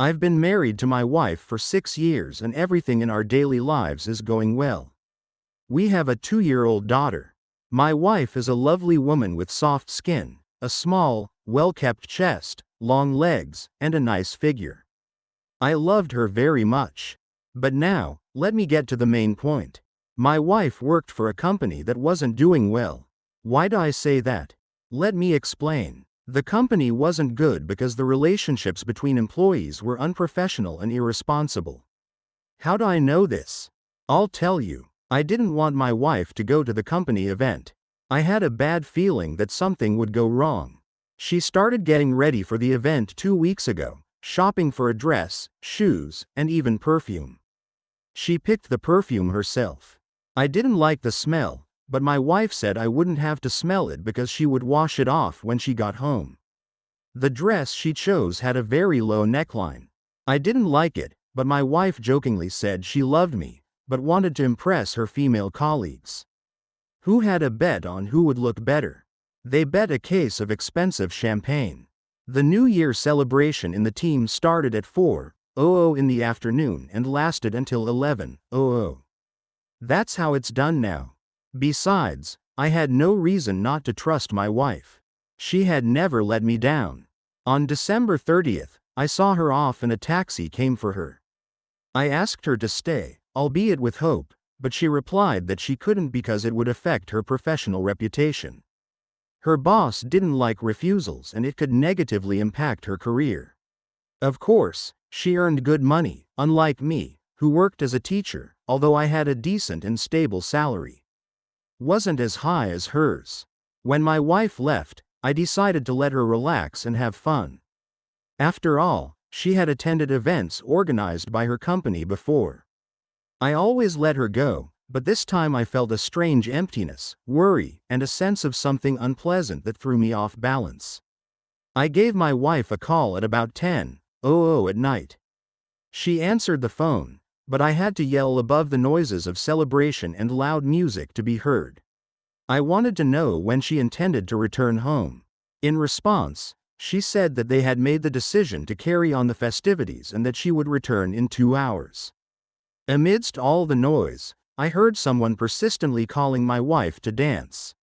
I've been married to my wife for 6 years and everything in our daily lives is going well. We have a 2-year-old daughter. My wife is a lovely woman with soft skin, a small, well-kept chest, long legs, and a nice figure. I loved her very much. But now, let me get to the main point. My wife worked for a company that wasn't doing well. Why do I say that? Let me explain. The company wasn't good because the relationships between employees were unprofessional and irresponsible. How do I know this? I'll tell you. I didn't want my wife to go to the company event. I had a bad feeling that something would go wrong. She started getting ready for the event 2 weeks ago, shopping for a dress, shoes, and even perfume. She picked the perfume herself. I didn't like the smell, but my wife said I wouldn't have to smell it because she would wash it off when she got home. The dress she chose had a very low neckline. I didn't like it, but my wife jokingly said she loved me, but wanted to impress her female colleagues. Who had a bet on who would look better? They bet a case of expensive champagne. The New Year celebration in the team started at 4:00 in the afternoon and lasted until 11:00. That's how it's done now. Besides, I had no reason not to trust my wife. She had never let me down. On December 30th, I saw her off and a taxi came for her. I asked her to stay, albeit with hope, but she replied that she couldn't because it would affect her professional reputation. Her boss didn't like refusals and it could negatively impact her career. Of course, she earned good money, unlike me, who worked as a teacher, although I had a decent and stable salary. Wasn't as high as hers. When my wife left, I decided to let her relax and have fun. After all, she had attended events organized by her company before. I always let her go, but this time I felt a strange emptiness, worry, and a sense of something unpleasant that threw me off balance. I gave my wife a call at about 10:00 at night. She answered the phone, but I had to yell above the noises of celebration and loud music to be heard. I wanted to know when she intended to return home. In response, she said that they had made the decision to carry on the festivities and that she would return in 2 hours. Amidst all the noise, I heard someone persistently calling my wife to dance.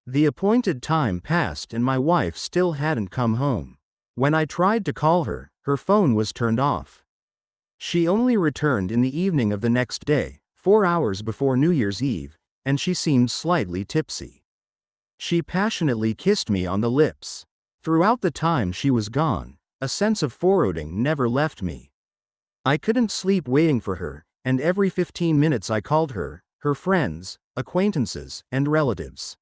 The appointed time passed and my wife still hadn't come home. When I tried to call her, her phone was turned off. She only returned in the evening of the next day, 4 hours before New Year's Eve, and she seemed slightly tipsy. She passionately kissed me on the lips. Throughout the time she was gone, a sense of foreboding never left me. I couldn't sleep waiting for her, and every 15 minutes I called her, her friends, acquaintances, and relatives.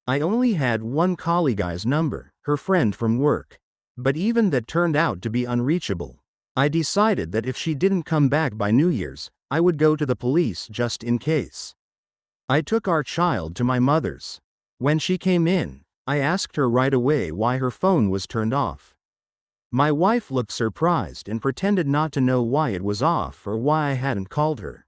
I only had one colleague's number, her friend from work. But even that turned out to be unreachable. I decided that if she didn't come back by New Year's, I would go to the police just in case. I took our child to my mother's. When she came in, I asked her right away why her phone was turned off. My wife looked surprised and pretended not to know why it was off or why I hadn't called her.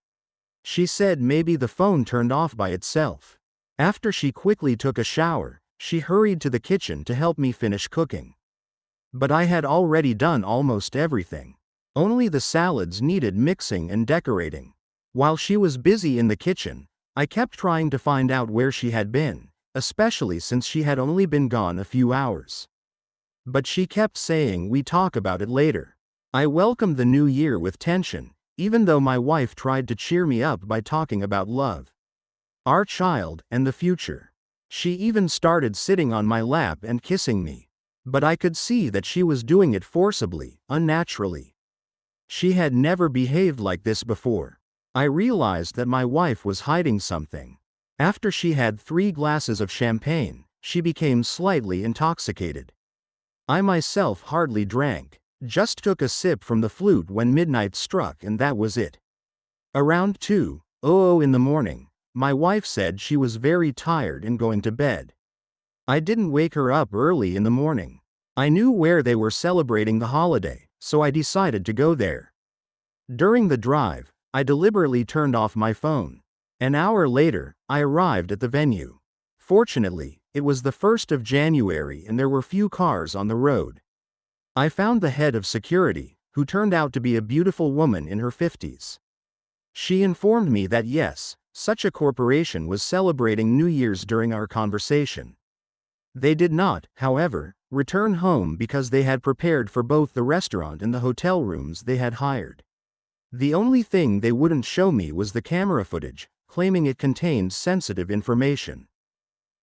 She said maybe the phone turned off by itself. After she quickly took a shower, she hurried to the kitchen to help me finish cooking. But I had already done almost everything. Only the salads needed mixing and decorating. While she was busy in the kitchen, I kept trying to find out where she had been, especially since she had only been gone a few hours. But she kept saying we talk about it later. I welcomed the new year with tension, even though my wife tried to cheer me up by talking about love, our child, and the future. She even started sitting on my lap and kissing me. But I could see that she was doing it forcibly, unnaturally. She had never behaved like this before. I realized that my wife was hiding something. After she had 3 glasses of champagne, she became slightly intoxicated. I myself hardly drank, just took a sip from the flute when midnight struck and that was it. Around 2:00 in the morning, my wife said she was very tired and going to bed. I didn't wake her up early in the morning. I knew where they were celebrating the holiday, so I decided to go there. During the drive, I deliberately turned off my phone. An hour later, I arrived at the venue. Fortunately, it was the 1st of January and there were few cars on the road. I found the head of security, who turned out to be a beautiful woman in her 50s. She informed me that yes, such a corporation was celebrating New Year's during our conversation. They did not, however, return home because they had prepared for both the restaurant and the hotel rooms they had hired. The only thing they wouldn't show me was the camera footage, claiming it contained sensitive information.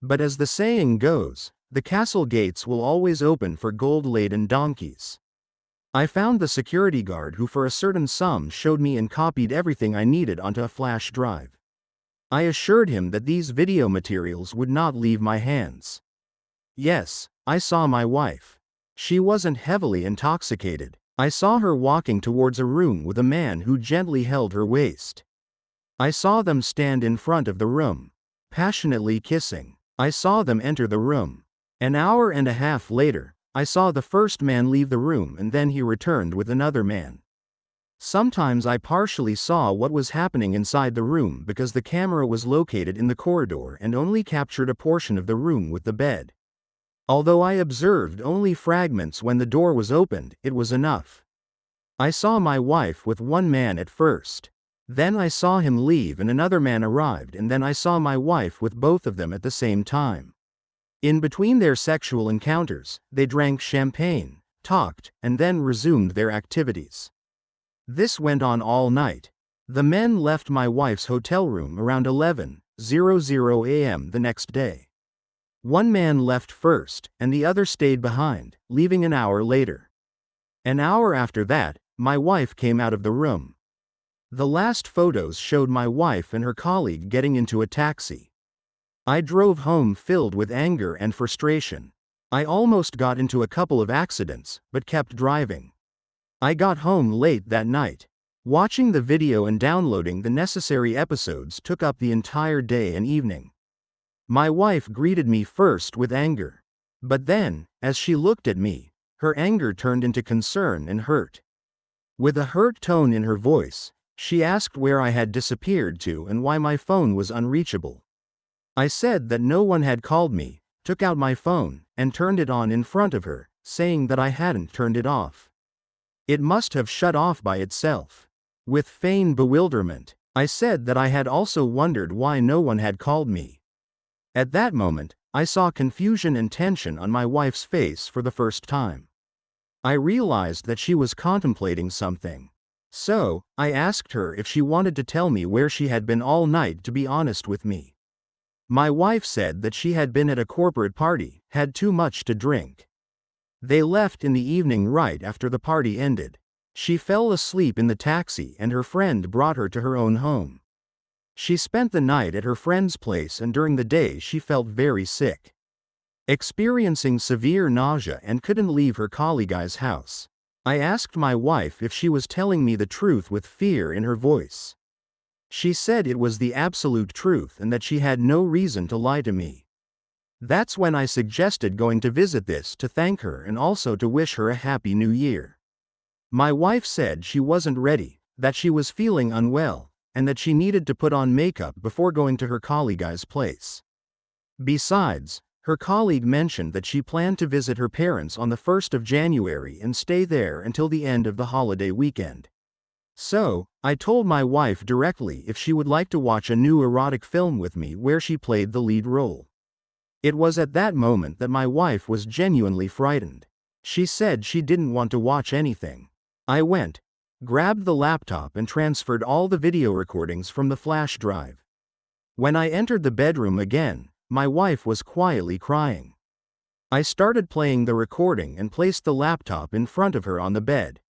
But as the saying goes, the castle gates will always open for gold-laden donkeys. I found the security guard who for a certain sum showed me and copied everything I needed onto a flash drive. I assured him that these video materials would not leave my hands. Yes, I saw my wife. She wasn't heavily intoxicated. I saw her walking towards a room with a man who gently held her waist. I saw them stand in front of the room, passionately kissing. I saw them enter the room. An hour and a half later, I saw the first man leave the room and then he returned with another man. Sometimes I partially saw what was happening inside the room because the camera was located in the corridor and only captured a portion of the room with the bed. Although I observed only fragments when the door was opened, it was enough. I saw my wife with one man at first. Then I saw him leave and another man arrived and then I saw my wife with both of them at the same time. In between their sexual encounters, they drank champagne, talked, and then resumed their activities. This went on all night. The men left my wife's hotel room around 11:00 a.m. the next day. One man left first, and the other stayed behind, leaving an hour later. An hour after that, my wife came out of the room. The last photos showed my wife and her colleague getting into a taxi. I drove home filled with anger and frustration. I almost got into a couple of accidents, but kept driving. I got home late that night. Watching the video and downloading the necessary episodes took up the entire day and evening. My wife greeted me first with anger. But then, as she looked at me, her anger turned into concern and hurt. With a hurt tone in her voice, she asked where I had disappeared to and why my phone was unreachable. I said that no one had called me, took out my phone, and turned it on in front of her, saying that I hadn't turned it off. It must have shut off by itself. With feigned bewilderment, I said that I had also wondered why no one had called me. At that moment, I saw confusion and tension on my wife's face for the first time. I realized that she was contemplating something. So, I asked her if she wanted to tell me where she had been all night to be honest with me. My wife said that she had been at a corporate party, had too much to drink. They left in the evening right after the party ended. She fell asleep in the taxi and her friend brought her to her own home. She spent the night at her friend's place and during the day she felt very sick, experiencing severe nausea and couldn't leave her colleague's house. I asked my wife if she was telling me the truth with fear in her voice. She said it was the absolute truth and that she had no reason to lie to me. That's when I suggested going to visit this to thank her and also to wish her a happy new year. My wife said she wasn't ready, that she was feeling unwell, and that she needed to put on makeup before going to her colleague's place. Besides, her colleague mentioned that she planned to visit her parents on the 1st of January and stay there until the end of the holiday weekend. So, I told my wife directly if she would like to watch a new erotic film with me where she played the lead role. It was at that moment that my wife was genuinely frightened. She said she didn't want to watch anything. I went, grabbed the laptop and transferred all the video recordings from the flash drive. When I entered the bedroom again, my wife was quietly crying. I started playing the recording and placed the laptop in front of her on the bed.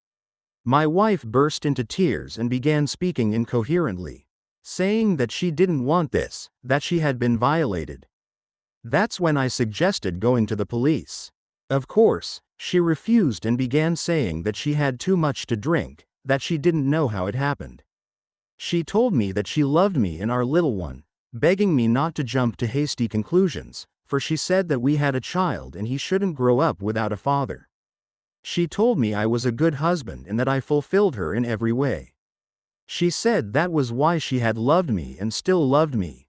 My wife burst into tears and began speaking incoherently, saying that she didn't want this, that she had been violated. That's when I suggested going to the police. Of course, she refused and began saying that she had too much to drink, that she didn't know how it happened. She told me that she loved me and our little one, begging me not to jump to hasty conclusions, for she said that we had a child and he shouldn't grow up without a father. She told me I was a good husband and that I fulfilled her in every way. She said that was why she had loved me and still loved me.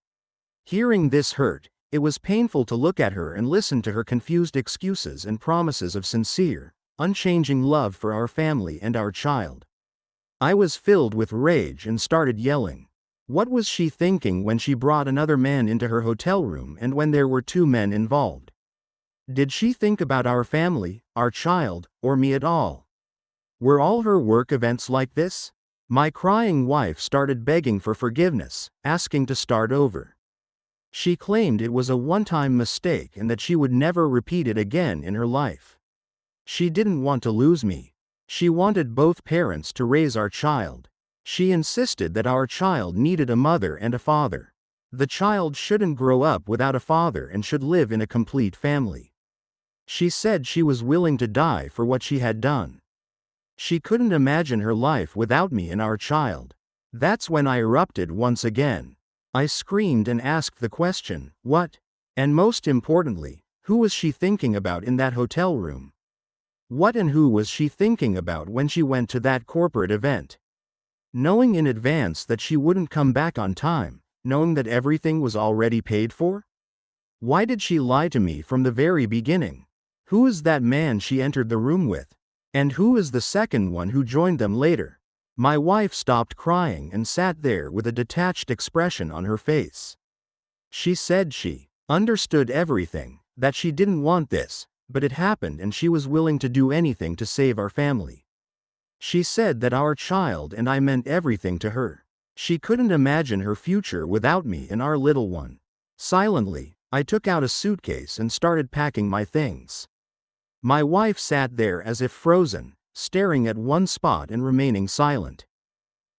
Hearing this hurt, it was painful to look at her and listen to her confused excuses and promises of sincere, unchanging love for our family and our child. I was filled with rage and started yelling. What was she thinking when she brought another man into her hotel room and when there were two men involved? Did she think about our family, our child, or me at all? Were all her work events like this? My crying wife started begging for forgiveness, asking to start over. She claimed it was a one-time mistake and that she would never repeat it again in her life. She didn't want to lose me. She wanted both parents to raise our child. She insisted that our child needed a mother and a father. The child shouldn't grow up without a father and should live in a complete family. She said she was willing to die for what she had done. She couldn't imagine her life without me and our child. That's when I erupted once again. I screamed and asked the question, what? And most importantly, who was she thinking about in that hotel room? What and who was she thinking about when she went to that corporate event? Knowing in advance that she wouldn't come back on time, knowing that everything was already paid for? Why did she lie to me from the very beginning? Who is that man she entered the room with? And who is the second one who joined them later? My wife stopped crying and sat there with a detached expression on her face. She said she understood everything, that she didn't want this, but it happened and she was willing to do anything to save our family. She said that our child and I meant everything to her. She couldn't imagine her future without me and our little one. Silently, I took out a suitcase and started packing my things. My wife sat there as if frozen, staring at one spot and remaining silent.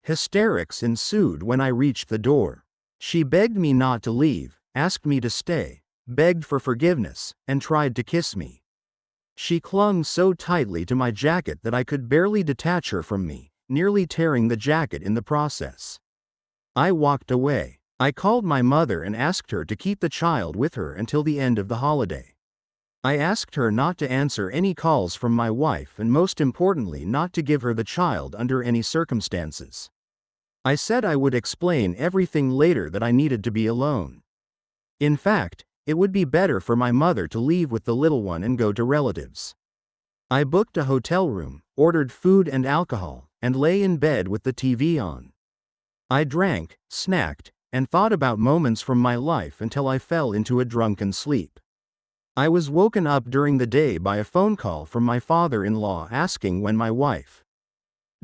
Hysterics ensued when I reached the door. She begged me not to leave, asked me to stay, begged for forgiveness, and tried to kiss me. She clung so tightly to my jacket that I could barely detach her from me, nearly tearing the jacket in the process. I walked away. I called my mother and asked her to keep the child with her until the end of the holiday. I asked her not to answer any calls from my wife and most importantly not to give her the child under any circumstances. I said I would explain everything later, that I needed to be alone. In fact, it would be better for my mother to leave with the little one and go to relatives. I booked a hotel room, ordered food and alcohol, and lay in bed with the TV on. I drank, snacked, and thought about moments from my life until I fell into a drunken sleep. I was woken up during the day by a phone call from my father-in-law asking when my wife,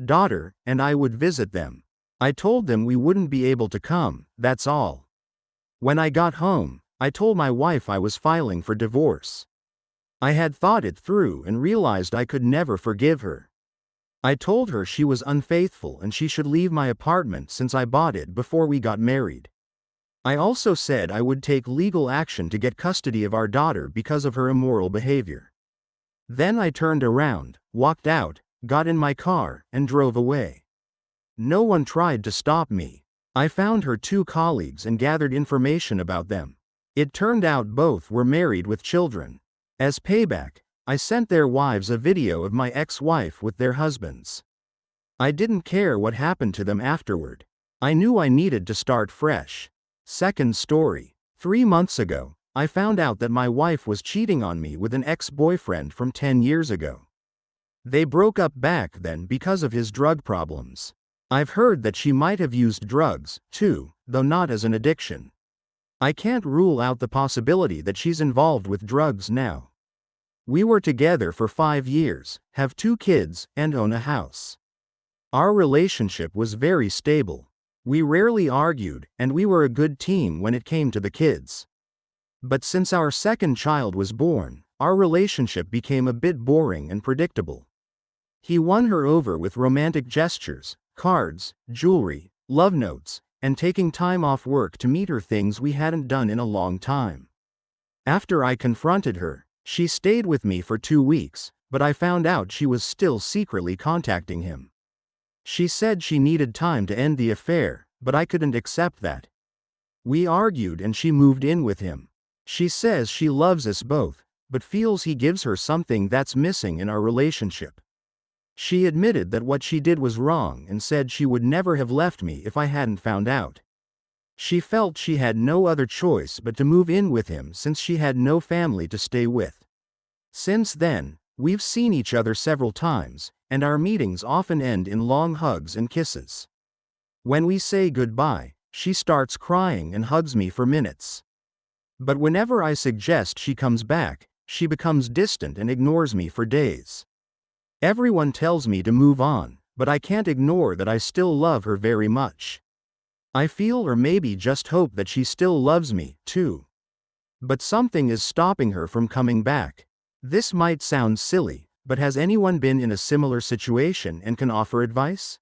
daughter, and I would visit them. I told them we wouldn't be able to come, that's all. When I got home, I told my wife I was filing for divorce. I had thought it through and realized I could never forgive her. I told her she was unfaithful and she should leave my apartment since I bought it before we got married. I also said I would take legal action to get custody of our daughter because of her immoral behavior. Then I turned around, walked out, got in my car, and drove away. No one tried to stop me. I found her two colleagues and gathered information about them. It turned out both were married with children. As payback, I sent their wives a video of my ex-wife with their husbands. I didn't care what happened to them afterward. I knew I needed to start fresh. Second story. 3 months ago, I found out that my wife was cheating on me with an ex-boyfriend from 10 years ago. They broke up back then because of his drug problems. I've heard that she might have used drugs, too, though not as an addiction. I can't rule out the possibility that she's involved with drugs now. We were together for 5 years, have 2 kids, and own a house. Our relationship was very stable. We rarely argued, and we were a good team when it came to the kids. But since our second child was born, our relationship became a bit boring and predictable. He won her over with romantic gestures, cards, jewelry, love notes, and taking time off work to meet her, things we hadn't done in a long time. After I confronted her, she stayed with me for 2 weeks, but I found out she was still secretly contacting him. She said she needed time to end the affair, but I couldn't accept that. We argued and she moved in with him. She says she loves us both, but feels he gives her something that's missing in our relationship. She admitted that what she did was wrong and said she would never have left me if I hadn't found out. She felt she had no other choice but to move in with him since she had no family to stay with. Since then, We've seen each other several times, and our meetings often end in long hugs and kisses. When we say goodbye, she starts crying and hugs me for minutes. But whenever I suggest she comes back, she becomes distant and ignores me for days. Everyone tells me to move on, but I can't ignore that I still love her very much. I feel or maybe just hope that she still loves me, too. But something is stopping her from coming back. This might sound silly, but has anyone been in a similar situation and can offer advice?